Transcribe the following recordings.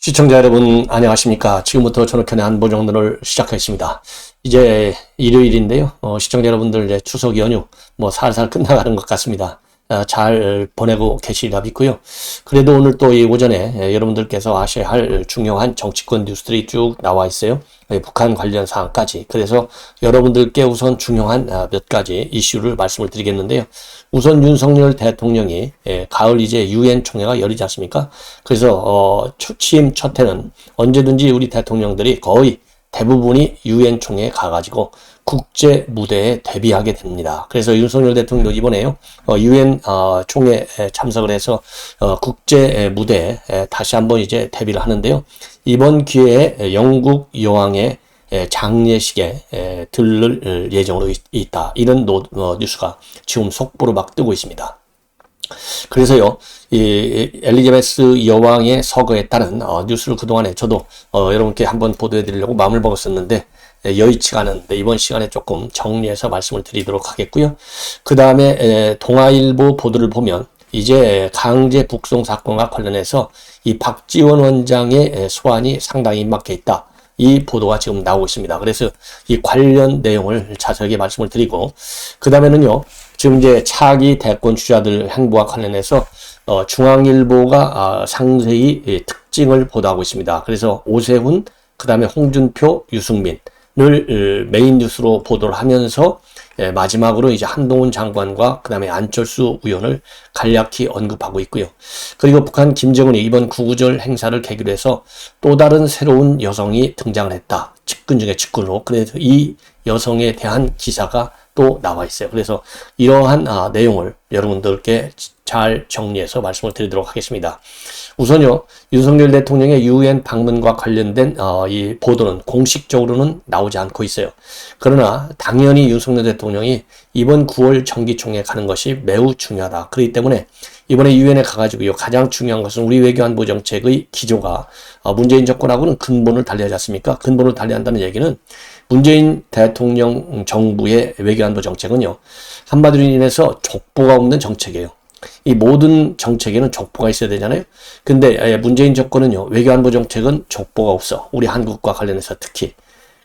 시청자 여러분 안녕하십니까. 지금부터 전학현의 안보정론을 시작하겠습니다. 이제 일요일인데요. 시청자 여러분들 이제 추석 연휴 살살 끝나가는 것 같습니다. 잘 보내고 계시리라 믿고요. 그래도 오늘 또 이 오전에 여러분들께서 아셔야 할 중요한 정치권 뉴스들이 쭉 나와 있어요. 북한 관련 사항까지. 그래서 여러분들께 우선 중요한 몇 가지 이슈를 말씀을 드리겠는데요. 우선 윤석열 대통령이 가을 이제 유엔 총회가 열리지 않습니까? 그래서 취임 첫 해는 언제든지 우리 대통령들이 거의 대부분이 유엔 총회에 가가지고 국제 무대에 데뷔하게 됩니다. 그래서 윤석열 대통령도 이번에요 유엔 총회에 참석을 해서 국제 무대에 다시 한번 이제 데뷔를 하는데요. 이번 기회에 영국 여왕의 장례식에 들를 예정으로 있다. 이런 뉴스가 지금 속보로 막 뜨고 있습니다. 그래서요, 이 엘리자베스 여왕의 서거에 따른 뉴스를 그동안에 저도 여러분께 한번 보도해 드리려고 마음을 먹었었는데 여의치가 않은데 이번 시간에 조금 정리해서 말씀을 드리도록 하겠고요. 그 다음에 동아일보 보도를 보면 이제 강제 북송 사건과 관련해서 이 박지원 원장의 소환이 상당히 임박해 있다. 이 보도가 지금 나오고 있습니다. 그래서 이 관련 내용을 자세하게 말씀을 드리고, 그 다음에는요, 지금 이제 차기 대권 주자들 행보와 관련해서 중앙일보가 상세히 특징을 보도하고 있습니다. 그래서 오세훈, 그 다음에 홍준표, 유승민을 메인 뉴스로 보도를 하면서 마지막으로 이제 한동훈 장관과 그 다음에 안철수 의원을 간략히 언급하고 있고요. 그리고 북한 김정은이 이번 구구절 행사를 계기로 해서 또 다른 새로운 여성이 등장을 했다. 측근 중에 측근으로. 그래서 이 여성에 대한 기사가 또 나와 있어요. 그래서 이러한 내용을 여러분들께 잘 정리해서 말씀을 드리도록 하겠습니다. 우선요, 윤석열 대통령의 유엔 방문과 관련된 이 보도는 공식적으로는 나오지 않고 있어요. 그러나 당연히 윤석열 대통령이 이번 9월 정기총회에 가는 것이 매우 중요하다. 그렇기 때문에 이번에 유엔에 가가지고요, 가장 중요한 것은 우리 외교안보 정책의 기조가 문재인 정권하고는 근본을 달리하지 않습니까? 근본을 달리한다는 얘기는 문재인 대통령 정부의 외교안보 정책은요, 한마디로 인해서 족보가 없는 정책이에요. 이 모든 정책에는 족보가 있어야 되잖아요. 근데 문재인 정권은요, 외교안보 정책은 족보가 없어. 우리 한국과 관련해서 특히.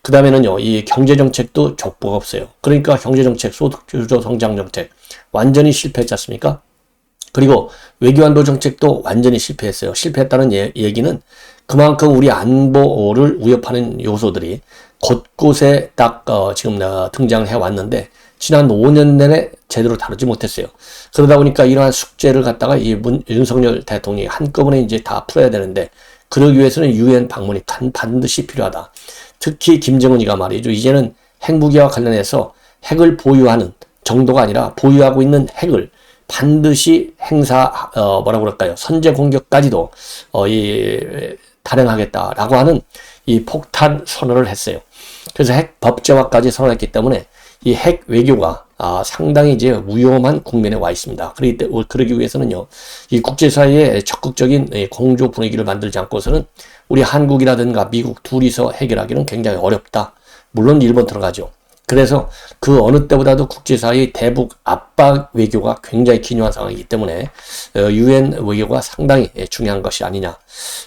그 다음에는요, 이 경제정책도 족보가 없어요. 그러니까 경제정책, 소득주도 성장정책 완전히 실패했지 않습니까? 그리고 외교안보 정책도 완전히 실패했어요. 실패했다는 얘기는 그만큼 우리 안보를 위협하는 요소들이 곳곳에 딱 지금 등장을 해왔는데 지난 5년 내내 제대로 다루지 못했어요. 그러다 보니까 이러한 숙제를 갖다가 윤석열 대통령이 한꺼번에 이제 다 풀어야 되는데, 그러기 위해서는 유엔 방문이 반드시 필요하다. 특히 김정은이가 말이죠, 이제는 핵무기와 관련해서 핵을 보유하는 정도가 아니라 보유하고 있는 핵을 반드시 선제 공격까지도 단행하겠다라고 하는 이 폭탄 선언을 했어요. 그래서 핵 법제화까지 선언했기 때문에 이 핵 외교가 상당히 이제 위험한 국면에 와 있습니다. 그러기 위해서는요, 이 국제사회에 적극적인 공조 분위기를 만들지 않고서는 우리 한국이라든가 미국 둘이서 해결하기는 굉장히 어렵다. 물론 일본 들어가죠. 그래서 그 어느 때보다도 국제사회의 대북 압박 외교가 굉장히 기묘한 상황이기 때문에 유엔 외교가 상당히 중요한 것이 아니냐.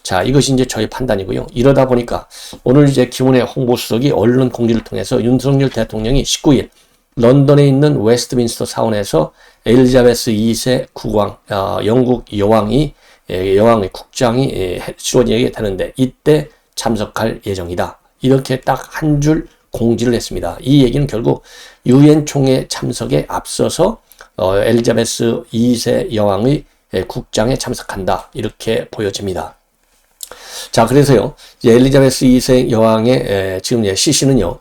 자, 이것이 이제 저의 판단이고요. 이러다 보니까 오늘 이제 김은혜 홍보수석이 언론 공지를 통해서 윤석열 대통령이 19일 런던에 있는 웨스트민스터 사원에서 엘리자베스 2세 국왕, 영국 여왕의 국장이 치러지게 되는데 이때 참석할 예정이다. 이렇게 딱 한 줄 공지를 했습니다. 이 얘기는 결국 유엔 총회 참석에 앞서서 엘리자베스 2세 여왕의 국장에 참석한다. 이렇게 보여집니다. 자, 그래서요, 이제 엘리자베스 2세 여왕의 지금 시신은요,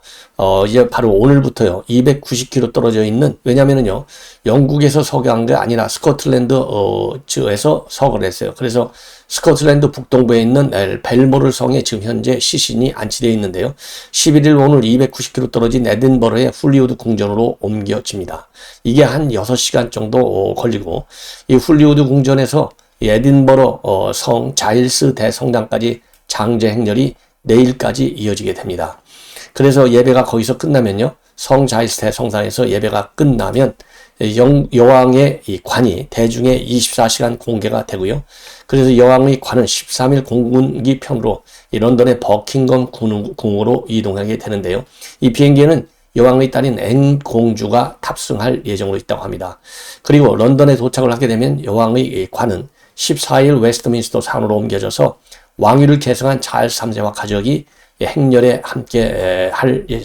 이제 바로 오늘부터요, 290km 떨어져 있는, 왜냐면은요, 영국에서 서거한 게 아니라 스코틀랜드에서 서거를 했어요. 그래서 스코틀랜드 북동부에 있는 벨모럴 성에 지금 현재 시신이 안치되어 있는데요. 11일 오늘 290km 떨어진 에딘버러의 훌리우드 궁전으로 옮겨집니다. 이게 한 6시간 정도 걸리고, 이 훌리우드 궁전에서 에딘버러 성 자일스 대성당까지 장제 행렬이 내일까지 이어지게 됩니다. 그래서 예배가 거기서 끝나면요, 성 자일스 대성당에서 예배가 끝나면 여왕의 이 관이 대중에 24시간 공개가 되고요. 그래서 여왕의 관은 13일 공군기 편으로 이 런던의 버킹엄 궁으로 이동하게 되는데요. 이 비행기에는 여왕의 딸인 앤 공주가 탑승할 예정으로 있다고 합니다. 그리고 런던에 도착을 하게 되면 여왕의 관은 14일 웨스트민스터 산으로 옮겨져서 왕위를 계승한 찰스 3세와 가족이 행렬에 함께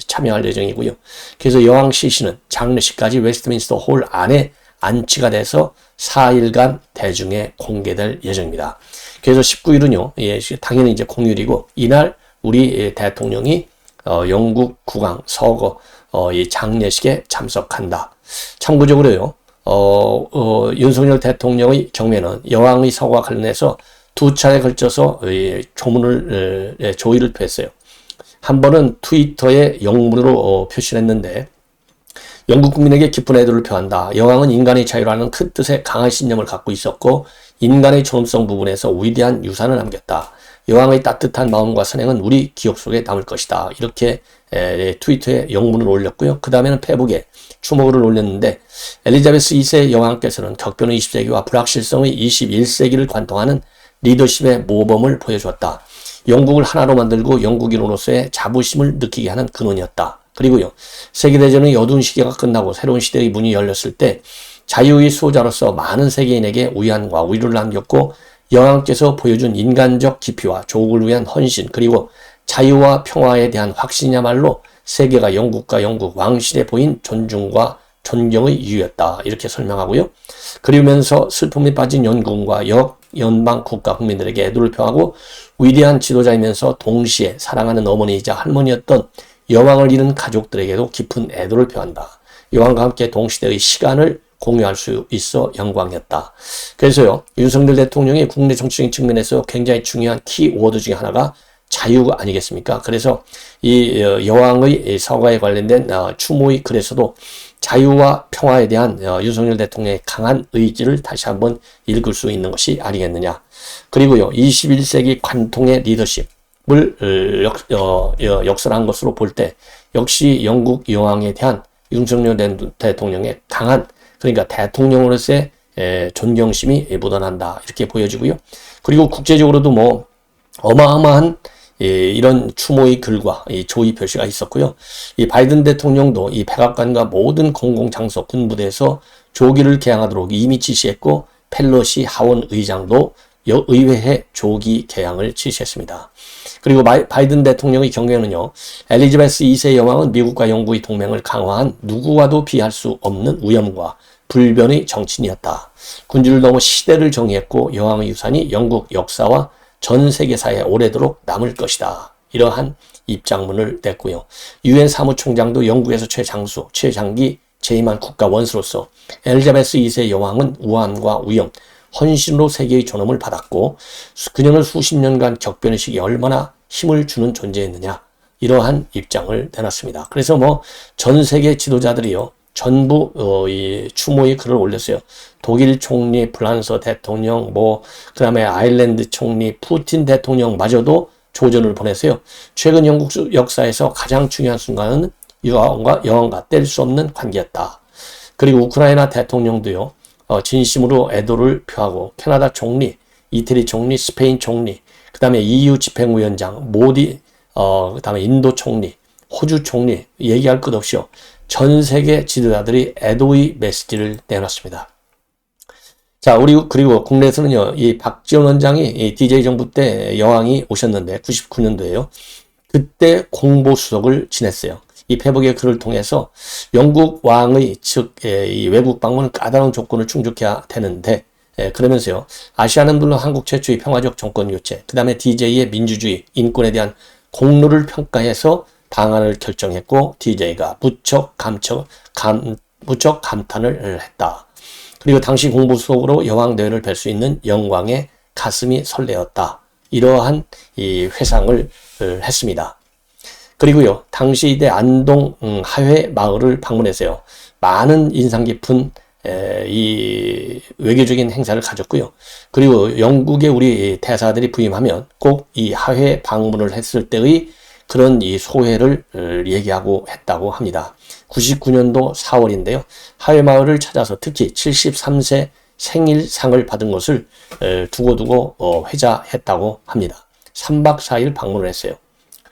참여할 예정이고요. 그래서 여왕 시신은 장례식까지 웨스트민스터 홀 안에 안치가 돼서 4일간 대중에 공개될 예정입니다. 그래서 19일은요, 당연히 이제 공휴일이고, 이날 우리 대통령이 영국 국왕 서거 이 장례식에 참석한다. 참고적으로요, 윤석열 대통령의 경우에는 여왕의 서거와 관련해서 두 차례에 걸쳐서 조의를 표했어요. 한 번은 트위터에 영문으로 표시를 했는데, 영국 국민에게 기쁜 애도를 표한다. 여왕은 인간의 자유라는 큰 뜻의 강한 신념을 갖고 있었고 인간의 존엄성 부분에서 위대한 유산을 남겼다. 여왕의 따뜻한 마음과 선행은 우리 기억 속에 남을 것이다. 이렇게 트위터에 영문을 올렸고요. 그 다음에는 페북에 추모글을 올렸는데 엘리자베스 2세 여왕께서는 격변의 20세기와 불확실성의 21세기를 관통하는 리더십의 모범을 보여주었다. 영국을 하나로 만들고 영국인으로서의 자부심을 느끼게 하는 근원이었다. 그리고요, 세계대전의 어두운 시기가 끝나고 새로운 시대의 문이 열렸을 때 자유의 수호자로서 많은 세계인에게 위안과 위로를 남겼고 여왕께서 보여준 인간적 깊이와 조국을 위한 헌신 그리고 자유와 평화에 대한 확신이야말로 세계가 영국과 영국 왕실에 보인 존중과 존경의 이유였다. 이렇게 설명하고요. 그러면서 슬픔에 빠진 영국과 연방 국가 국민들에게 애도를 표하고 위대한 지도자이면서 동시에 사랑하는 어머니이자 할머니였던 여왕을 잃은 가족들에게도 깊은 애도를 표한다. 여왕과 함께 동시대의 시간을 공유할 수 있어 영광이었다. 그래서요, 윤석열 대통령이 국내 정치적인 측면에서 굉장히 중요한 키워드 중에 하나가 자유가 아니겠습니까? 그래서 이 여왕의 서거에 관련된 추모의 글에서도 자유와 평화에 대한 윤석열 대통령의 강한 의지를 다시 한번 읽을 수 있는 것이 아니겠느냐. 그리고요, 21세기 관통의 리더십 을 역설한 것으로 볼 때 역시 영국 여왕에 대한 윤석열 대통령의 강한 그러니까 대통령으로서의 존경심이 묻어난다 이렇게 보여지고요. 그리고 국제적으로도 뭐 어마어마한 이런 추모의 글과 이 조의 표시가 있었고요. 이 바이든 대통령도 이 백악관과 모든 공공장소 군부대에서 조기를 개항하도록 이미 지시했고 펠로시 하원 의장도 의회에 조기 개항을 지시했습니다. 그리고 바이든 대통령의 경우에는요, 엘리자베스 2세 여왕은 미국과 영국의 동맹을 강화한 누구와도 비할 수 없는 위엄과 불변의 정치인이었다. 군주를 넘어 시대를 정의했고 여왕의 유산이 영국 역사와 전 세계사에 오래도록 남을 것이다. 이러한 입장문을 냈고요. 유엔 사무총장도 영국에서 최장기 재임한 국가 원수로서 엘리자베스 2세 여왕은 우환과 위엄, 헌신으로 세계의 존엄을 받았고 그녀는 수십 년간 격변의 시기에 얼마나 힘을 주는 존재였느냐 이러한 입장을 내놨습니다. 그래서 뭐 전 세계 지도자들이요 전부 이 추모의 글을 올렸어요. 독일 총리, 프랑스 대통령, 그 다음에 아일랜드 총리, 푸틴 대통령마저도 조전을 보냈어요. 최근 영국 역사에서 가장 중요한 순간은 여왕과 뗄 수 없는 관계였다. 그리고 우크라이나 대통령도요. 진심으로 애도를 표하고 캐나다 총리, 이태리 총리, 스페인 총리, 그 다음에 EU 집행위원장, 모디, 그 다음에 인도 총리, 호주 총리 얘기할 것 없이요. 전 세계 지도자들이 애도의 메시지를 내놨습니다. 자, 그리고 국내에서는요, 이 박지원 원장이 이 DJ 정부 때 여왕이 오셨는데 99년도에요. 그때 공보수석을 지냈어요. 이 페북의 글을 통해서 영국 왕의 이 외국 방문은 까다로운 조건을 충족해야 되는데 그러면서요. 아시아는 물론 한국 최초의 평화적 정권 교체, 그 다음에 DJ의 민주주의, 인권에 대한 공로를 평가해서 방안을 결정했고 DJ가 무척 감탄을 했다. 그리고 당시 공보수석으로 여왕 대회를 뵐 수 있는 영광에 가슴이 설레었다. 이러한 이 회상을 했습니다. 그리고요, 당시 이때 안동 하회 마을을 방문해서요, 많은 인상 깊은 이 외교적인 행사를 가졌고요. 그리고 영국의 우리 대사들이 부임하면 꼭 이 하회 방문을 했을 때의 그런 이 소회를 얘기하고 했다고 합니다. 99년도 4월인데요. 하회마을을 찾아서 특히 73세 생일상을 받은 것을 두고두고 회자했다고 합니다. 3박 4일 방문을 했어요.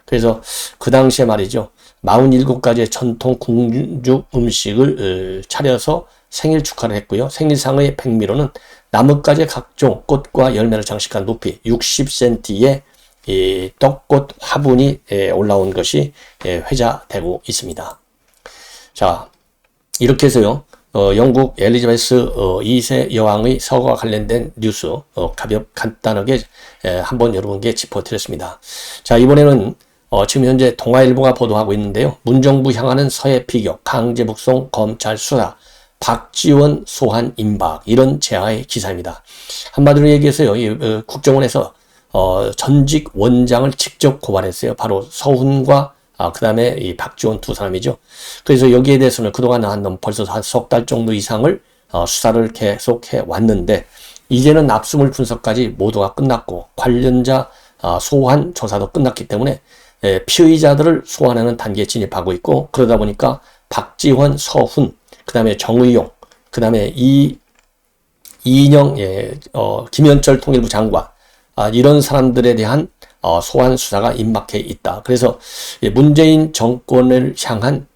그래서 그 당시에 말이죠. 47가지의 전통 궁중 음식을 차려서 생일 축하를 했고요. 생일상의 백미로는 나뭇가지의 각종 꽃과 열매를 장식한 높이 60cm의 이 떡꽃 화분이 올라온 것이 회자되고 있습니다. 자, 이렇게 해서요. 영국 엘리자베스 2세 여왕의 서거와 관련된 뉴스 간단하게 한번 여러분께 짚어드렸습니다. 자, 이번에는 지금 현재 동아일보가 보도하고 있는데요. 문정부 향하는 서해 피격, 강제 북송, 검찰 수사, 박지원 소환 임박, 이런 제하의 기사입니다. 한마디로 얘기해서요. 국정원에서 전직 원장을 직접 고발했어요. 바로 서훈과 그 다음에 이 박지원 두 사람이죠. 그래서 여기에 대해서는 그동안 한 벌써 한 석 달 정도 이상을 수사를 계속해 왔는데, 이제는 압수물 분석까지 모두가 끝났고 관련자 소환 조사도 끝났기 때문에 피의자들을 소환하는 단계에 진입하고 있고, 그러다 보니까 박지원, 서훈, 그 다음에 정의용, 그 다음에 이인영, 김현철 통일부 장관, 이런 사람들에 대한 소환 수사가 임박해 있다. 그래서 문재인 정권을 향한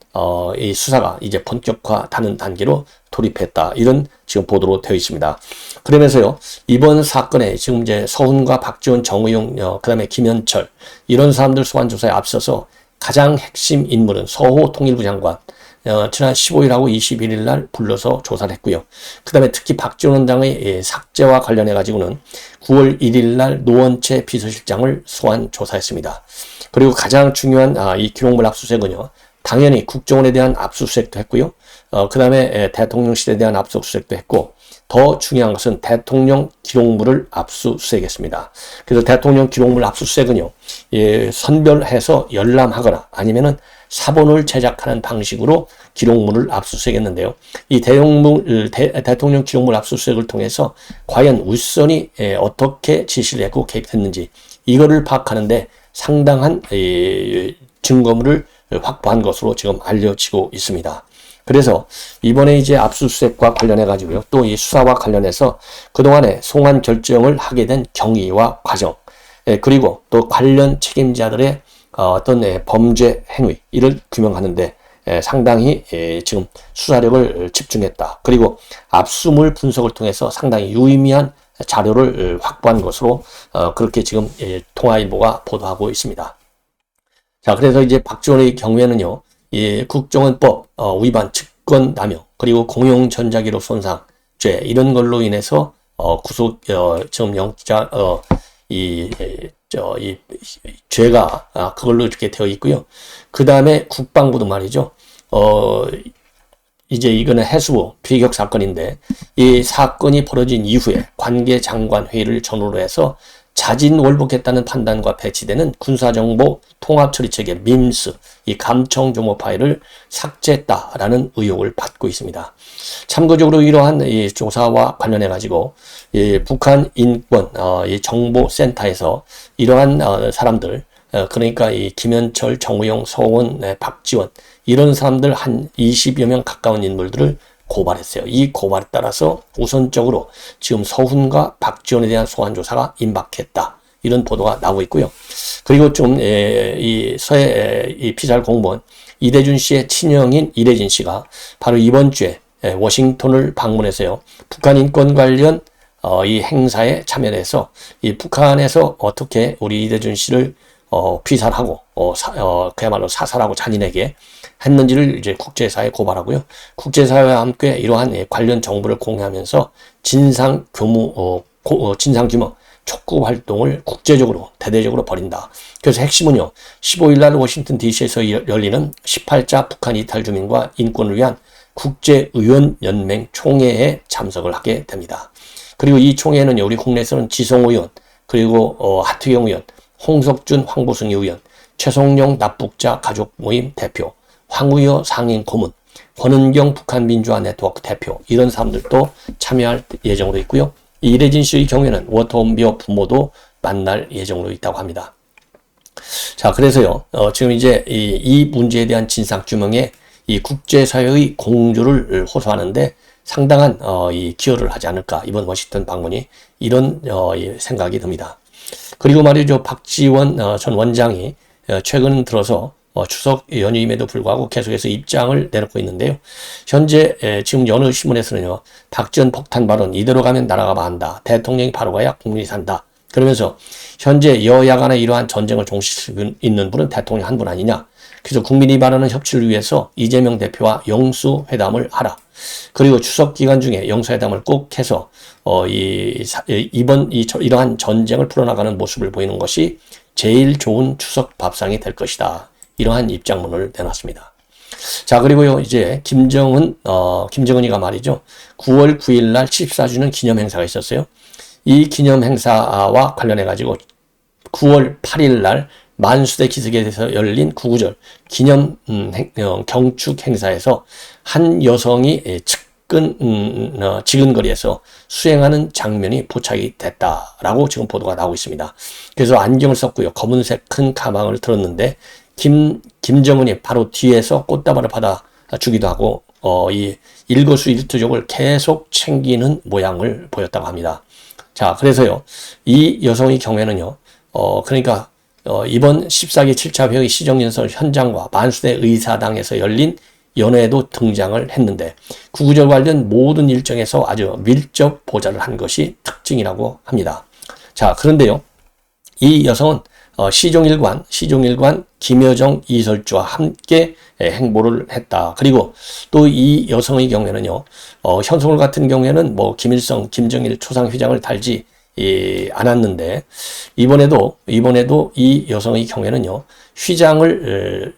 이 수사가 이제 본격화되는 단계로 돌입했다. 이런 지금 보도로 되어 있습니다. 그러면서요, 이번 사건에 지금 이제 서훈과 박지원, 정의용, 그 다음에 김현철, 이런 사람들 소환 조사에 앞서서 가장 핵심 인물은 서호 통일부 장관, 지난 15일하고 21일 날 불러서 조사를 했고요. 그 다음에 특히 박지원 원장의 삭제와 관련해 가지고는 9월 1일 날 노원채 비서실장을 소환 조사했습니다. 그리고 가장 중요한 이 기록물 압수수색은요, 당연히 국정원에 대한 압수수색도 했고요. 그 다음에 대통령실에 대한 압수수색도 했고, 더 중요한 것은 대통령 기록물을 압수수색했습니다. 그래서 대통령 기록물 압수수색은요, 선별해서 열람하거나 아니면은 사본을 제작하는 방식으로 기록물을 압수수색했는데요. 이 대통령 기록물 압수수색을 통해서 과연 윗선이 어떻게 지시를 했고 개입했는지, 이거를 파악하는데 상당한 증거물을 확보한 것으로 지금 알려지고 있습니다. 그래서 이번에 이제 압수수색과 관련해 가지고요, 또 이 수사와 관련해서 그동안에 송환 결정을 하게 된 경위와 과정, 그리고 또 관련 책임자들의 어떤 범죄 행위, 이를 규명하는데 상당히 지금 수사력을 집중했다. 그리고 압수물 분석을 통해서 상당히 유의미한 자료를 확보한 것으로 그렇게 지금 동아일보가 보도하고 있습니다. 자, 그래서 이제 박지원의 경우에는요, 국정원법 위반, 직권남용, 그리고 공용전자기록 손상죄, 이런 걸로 인해서 구속 지금 영장 이 죄가 그걸로 이렇게 되어 있고요. 그 다음에 국방부도 말이죠. 이제 이거는 해수부 피격 사건인데, 이 사건이 벌어진 이후에 관계장관 회의를 전후로 해서 자진월복했다는 판단과 배치되는 군사정보 통합처리체계 민스, 이 감청조모 파일을 삭제했다라는 의혹을 받고 있습니다. 참고적으로 이러한 이 조사와 관련해 가지고 북한 인권 이 정보센터에서 이러한 사람들, 그러니까 이 김현철, 정우영, 서훈, 박지원, 이런 사람들 한 20여 명 가까운 인물들을 고발했어요. 이 고발에 따라서 우선적으로 지금 서훈과 박지원에 대한 소환 조사가 임박했다. 이런 보도가 나오고 있고요. 그리고 좀 이 서해 이 피살 공무원 이대준 씨의 친형인 이대진 씨가 바로 이번 주에 워싱턴을 방문해서요, 북한 인권 관련 이 행사에 참여해서 이 북한에서 어떻게 우리 이대준 씨를 피살하고 그야말로 사살하고 잔인하게 했는지를 이제 국제사회에 고발하고요. 국제사회와 함께 이러한 관련 정보를 공유하면서 진상 규모 촉구 활동을 국제적으로 대대적으로 벌인다. 그래서 핵심은요, 15일 날 워싱턴 DC에서 열리는 18자 북한 이탈 주민과 인권을 위한 국제의원연맹 총회에 참석을 하게 됩니다. 그리고 이 총회에는요, 우리 국내에서는 지성 의원, 그리고 하트경 의원, 홍석준 황보승 의원, 최성룡 납북자 가족 모임 대표, 황우여 상임 고문, 권은경 북한 민주화 네트워크 대표, 이런 사람들도 참여할 예정으로 있고요. 이대진 씨의 경우에는 워터홈비어 부모도 만날 예정으로 있다고 합니다. 자, 그래서요, 지금 이제 이 문제에 대한 진상규명에 이 국제사회의 공조를 호소하는데 상당한 이 기여를 하지 않을까, 이번 워싱턴 방문이, 이런 이 생각이 듭니다. 그리고 말이죠, 박지원 전 원장이 최근 들어서 추석 연휴임에도 불구하고 계속해서 입장을 내놓고 있는데요. 현재 지금 여느 신문에서는요, 박지원 폭탄 발언 이대로 가면 나라가 망한다. 대통령이 바로 가야 국민이 산다. 그러면서 현재 여야 간의 이러한 전쟁을 종식시키고 있는 분은 대통령 한 분 아니냐. 그래서 국민이 바라는 협치를 위해서 이재명 대표와 영수회담을 하라. 그리고 추석 기간 중에 영수회담을 꼭 해서 이러한 전쟁을 풀어나가는 모습을 보이는 것이 제일 좋은 추석 밥상이 될 것이다. 이러한 입장문을 내놨습니다. 자, 그리고요, 이제 김정은이가 말이죠, 9월 9일 날 74주년 기념 행사가 있었어요. 이 기념 행사와 관련해 가지고 9월 8일 날 만수대 기슭에서 열린 구구절 기념 경축 행사에서 한 여성이 지근거리에서 수행하는 장면이 포착이 됐다라고 지금 보도가 나오고 있습니다. 그래서 안경을 썼고요, 검은색 큰 가방을 들었는데 김정은이 바로 뒤에서 꽃다발을 받아 주기도 하고 이 일거수일투족을 계속 챙기는 모양을 보였다고 합니다. 자, 그래서요, 이 여성의 경우에는요, 그러니까 이번 14기 7차 회의 시정연설 현장과 만수대 의사당에서 열린 연회에도 등장을 했는데 구구절 관련 모든 일정에서 아주 밀접 보좌를 한 것이 특징이라고 합니다. 자, 그런데요, 이 여성은 시종일관 김여정 이설주와 함께 행보를 했다. 그리고 또 이 여성의 경우에는요, 현송월 같은 경우에는 뭐 김일성, 김정일 초상휘장을 달지 않았는데 이번에도 이 여성의 경우에는요, 휘장을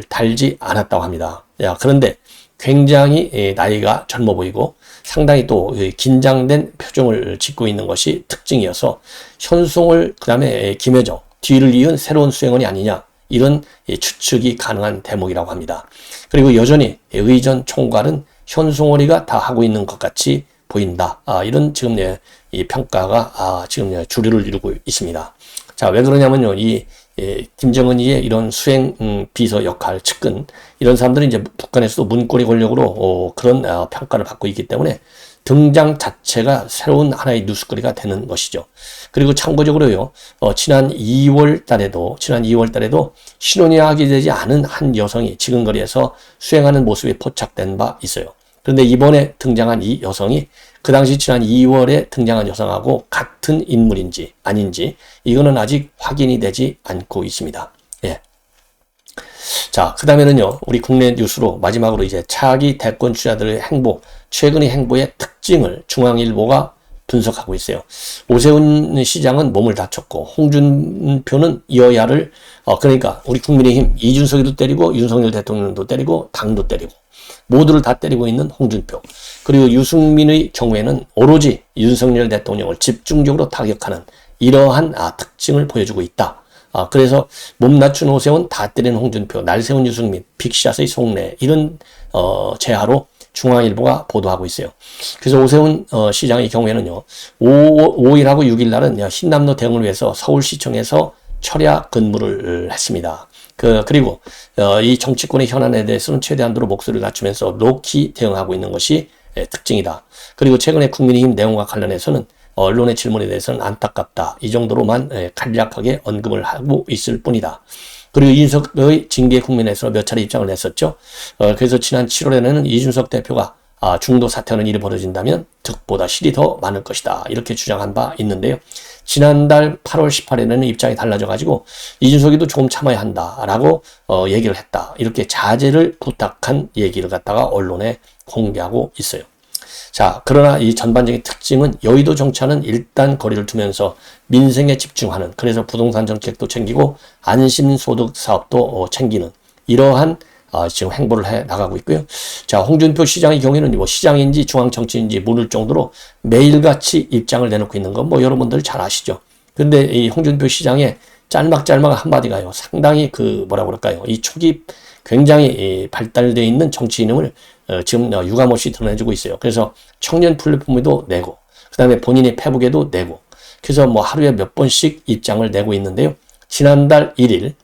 달지 않았다고 합니다. 야, 그런데 굉장히 나이가 젊어 보이고 상당히 또 긴장된 표정을 짓고 있는 것이 특징이어서 현송월 그다음에 김여정 뒤를 이은 새로운 수행원이 아니냐, 이런 추측이 가능한 대목이라고 합니다. 그리고 여전히 의전 총괄은 현송월이가 다 하고 있는 것 같이 보인다. 이런 지금 이 평가가 지금 주류를 이루고 있습니다. 자, 왜 그러냐면요, 이 김정은이의 이런 수행 비서 역할, 측근, 이런 사람들은 이제 북한에서도 문고리 권력으로 그런 평가를 받고 있기 때문에 등장 자체가 새로운 하나의 뉴스거리가 되는 것이죠. 그리고 참고적으로요, 지난 2월 달에도 신혼이 하게 않은 한 여성이 지근거리에서 수행하는 모습이 포착된 바 있어요. 그런데 이번에 등장한 이 여성이 그 당시 지난 2월에 등장한 여성하고 같은 인물인지 아닌지 이거는 아직 확인이 되지 않고 있습니다. 예. 자, 그 다음에는요, 우리 국내 뉴스로 마지막으로 이제 차기 대권 주자들의 행보, 최근의 행보의 특징을 중앙일보가 분석하고 있어요. 오세훈 시장은 몸을 다쳤고 홍준표는 여야를 그러니까 우리 국민의힘 이준석이도 때리고 윤석열 대통령도 때리고 당도 때리고 모두를 다 때리고 있는 홍준표, 그리고 유승민의 경우에는 오로지 윤석열 대통령을 집중적으로 타격하는 이러한 특징을 보여주고 있다. 그래서 몸 낮춘 오세훈, 다 때리는 홍준표, 날 세운 유승민, 빅샷의 속내, 이런 재하로 중앙일보가 보도하고 있어요. 그래서 오세훈 시장의 경우에는요, 5일하고 6일 날은 신남로 대응을 위해서 서울시청에서 철야 근무를 했습니다. 그리고 이 정치권의 현안에 대해서는 최대한도로 목소리를 낮추면서 높이 대응하고 있는 것이 특징이다. 그리고 최근에 국민의힘 내용과 관련해서는 언론의 질문에 대해서는 안타깝다, 이 정도로만 간략하게 언급을 하고 있을 뿐이다. 그리고 이준석의 징계 국면에서 몇 차례 입장을 냈었죠. 그래서 지난 7월에는 이준석 대표가 중도 사퇴하는 일이 벌어진다면 득보다 실이 더 많을 것이다, 이렇게 주장한 바 있는데요. 지난달 8월 18일에는 입장이 달라져가지고 이준석이도 조금 참아야 한다라고 얘기를 했다, 이렇게 자제를 부탁한 얘기를 갖다가 언론에 공개하고 있어요. 자, 그러나 이 전반적인 특징은 여의도 정치하는 일단 거리를 두면서 민생에 집중하는, 그래서 부동산 정책도 챙기고 안심소득 사업도 챙기는 이러한 지금 행보를 해 나가고 있고요. 자, 홍준표 시장의 경우에는 뭐 시장인지 중앙 정치인지 모를 정도로 매일같이 입장을 내놓고 있는 건 뭐 여러분들 잘 아시죠. 근데 이 홍준표 시장의 짤막짤막한 한마디가요, 상당히 뭐라고 그럴까요, 이 초기 굉장히 발달되어 있는 정치인임을 지금 유감없이 드러내주고 있어요. 그래서 청년 플랫폼에도 내고, 그 다음에 본인의 페북에도 내고, 그래서 뭐 하루에 몇 번씩 입장을 내고 있는데요. 지난달 1일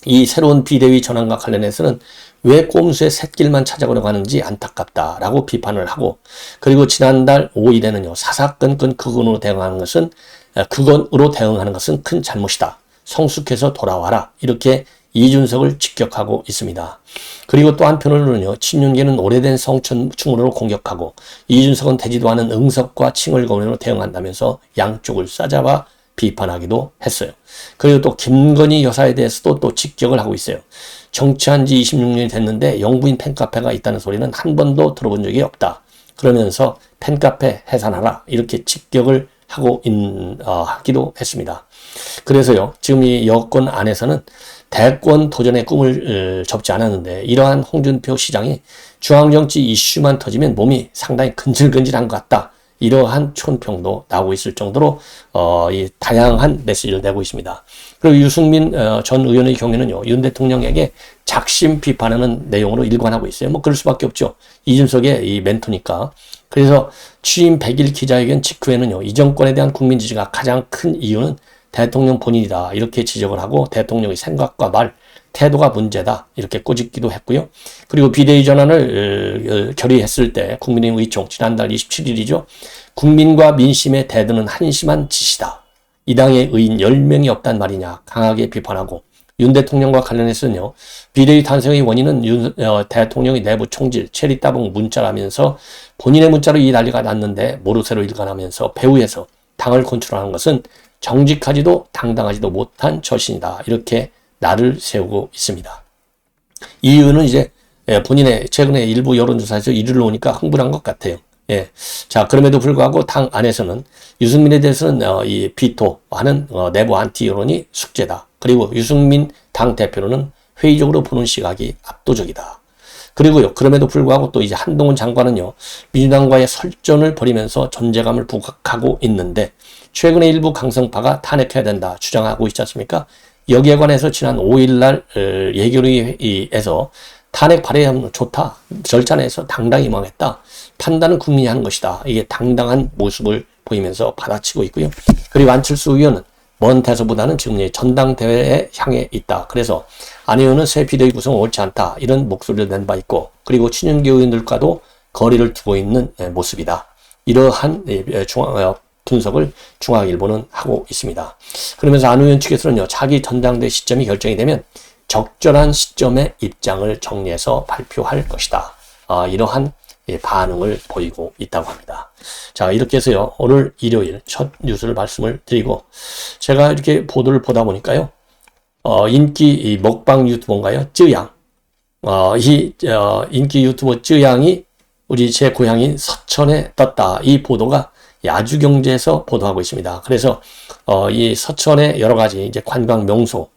이 새로운 비대위 전환과 관련해서는 왜 꼼수의 샛길만 찾아가려고 하는지 안타깝다라고 비판을 하고, 그리고 지난달 5일에는요, 사사건건 그건으로 대응하는 것은 큰 잘못이다. 성숙해서 돌아와라. 이렇게 이준석을 직격하고 있습니다. 그리고 또 한편으로는요, 친윤계는 오래된 성층으로 공격하고 이준석은 되지도 않은 응석과 칭얼거리로 대응한다면서 양쪽을 싸잡아 비판하기도 했어요. 그리고 또 김건희 여사에 대해서도 또 직격을 하고 있어요. 정치한 지 26년이 됐는데 영부인 팬카페가 있다는 소리는 한 번도 들어본 적이 없다. 그러면서 팬카페 해산하라. 이렇게 직격을 하기도 했습니다. 그래서요, 지금 이 여권 안에서는 대권 도전의 꿈을 접지 않았는데, 이러한 홍준표 시장이 중앙정치 이슈만 터지면 몸이 상당히 근질근질한 것 같다. 이러한 촌평도 나오고 있을 정도로 이 다양한 메시지를 내고 있습니다. 그리고 유승민 전 의원의 경우에는요, 윤 대통령에게 작심 비판하는 내용으로 일관하고 있어요. 뭐 그럴 수밖에 없죠. 이준석의 이 멘토니까. 그래서 취임 100일 기자회견 직후에는요, 이 정권에 대한 국민 지지가 가장 큰 이유는 대통령 본인이다. 이렇게 지적을 하고, 대통령의 생각과 말, 태도가 문제다. 이렇게 꼬집기도 했고요. 그리고 비대위 전환을 결의했을 때 국민의힘 의총 지난달 27일이죠. 국민과 민심에 대드는 한심한 짓이다. 이 당의 의인 10명이 없단 말이냐 강하게 비판하고, 윤 대통령과 관련해서는요, 비대위 탄생의 원인은 윤 대통령의 내부 총질, 체리 따봉 문자라면서 본인의 문자로 이 난리가 났는데 모르쇠로 일관하면서 배후에서 당을 컨트롤하는 것은 정직하지도 당당하지도 못한 처신이다. 이렇게 날을 세우고 있습니다. 이유는 이제 본인의 최근에 일부 여론조사에서 1위를 놓으니까 흥분한 것 같아요. 예. 자, 그럼에도 불구하고 당 안에서는 유승민에 대해서는 이 비토하는 내부 안티 여론이 숙제다. 그리고 유승민 당 대표로는 회의적으로 보는 시각이 압도적이다. 그리고요, 그럼에도 불구하고 또 이제 한동훈 장관은요, 민주당과의 설전을 벌이면서 존재감을 부각하고 있는데, 최근에 일부 강성파가 탄핵해야 된다 주장하고 있지 않습니까? 여기에 관해서 지난 5일날 예결위에서 탄핵 발의하면 좋다. 절차 내에서 당당히 임하겠다. 판단은 국민이 하는 것이다. 이게 당당한 모습을 보이면서 받아치고 있고요. 그리고 안철수 의원은 먼 대서보다는 지금 전당대회에 향해 있다. 그래서 안 의원은 새 비대위 구성은 옳지 않다. 이런 목소리를 낸 바 있고, 그리고 친윤계 의원들과도 거리를 두고 있는 모습이다. 이러한 분석을 중앙일보는 하고 있습니다. 그러면서 안 의원 측에서는요, 자기 전당대 시점이 결정이 되면 적절한 시점에 입장을 정리해서 발표할 것이다. 이러한 반응을 보이고 있다고 합니다. 자, 이렇게 해서요, 오늘 일요일 첫 뉴스를 말씀을 드리고, 제가 이렇게 보도를 보다 보니까요, 인기 먹방 유튜버인가요? 쯔양. 인기 유튜버 쯔양이 우리 제 고향인 서천에 떴다. 이 보도가 야주경제에서 보도하고 있습니다. 그래서 이 서천의 여러 가지 이제 관광 명소,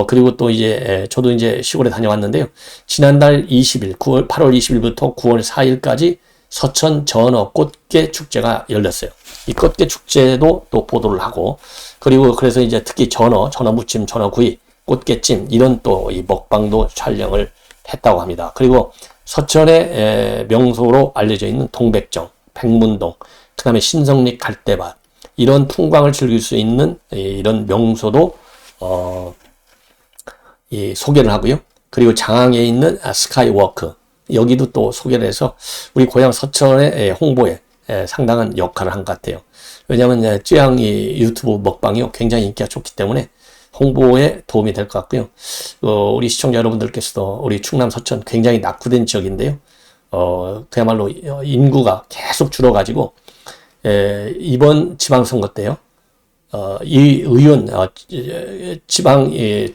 그리고 또 이제 저도 이제 시골에 다녀왔는데요. 지난달 8월 20일부터 9월 4일까지 서천 전어 꽃게 축제가 열렸어요. 이 꽃게 축제도 또 보도를 하고, 그리고 그래서 이제 특히 전어 무침, 전어구이, 꽃게찜 이런 또 이 먹방도 촬영을 했다고 합니다. 그리고 서천의 명소로 알려져 있는 동백정, 백문동, 그 다음에 신성리 갈대밭, 이런 풍광을 즐길 수 있는 이런 명소도 소개를 하고요. 그리고 장항에 있는 스카이워크, 여기도 또 소개를 해서 우리 고향 서천의 홍보에 상당한 역할을 한 것 같아요. 왜냐하면 쯔양이 유튜브 먹방이 굉장히 인기가 좋기 때문에 홍보에 도움이 될 것 같고요. 우리 시청자 여러분들께서도 우리 충남 서천 굉장히 낙후된 지역인데요. 그야말로 인구가 계속 줄어가지고 이번 지방선거 때요, 이 의원, 지방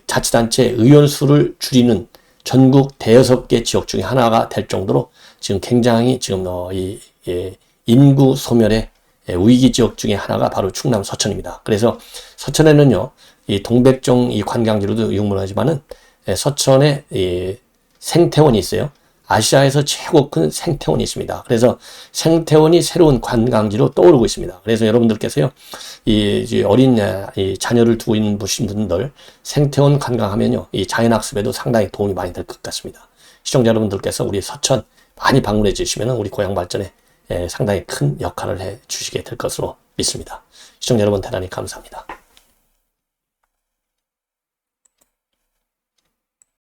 자치단체 의원 수를 줄이는 전국 대여섯 개 지역 중에 하나가 될 정도로 지금 굉장히 지금 인구 소멸의 위기 지역 중에 하나가 바로 충남 서천입니다. 그래서 서천에는요, 이 동백정 이 관광지로도 유명하지만은 서천에 생태원이 있어요. 아시아에서 최고 큰 생태원이 있습니다. 그래서 생태원이 새로운 관광지로 떠오르고 있습니다. 그래서 여러분들께서요, 이 어린 자녀를 두고 있는 분들 생태원 관광하면요, 이 자연학습에도 상당히 도움이 많이 될 것 같습니다. 시청자 여러분들께서 우리 서천 많이 방문해 주시면 우리 고향 발전에 상당히 큰 역할을 해 주시게 될 것으로 믿습니다. 시청자 여러분 대단히 감사합니다.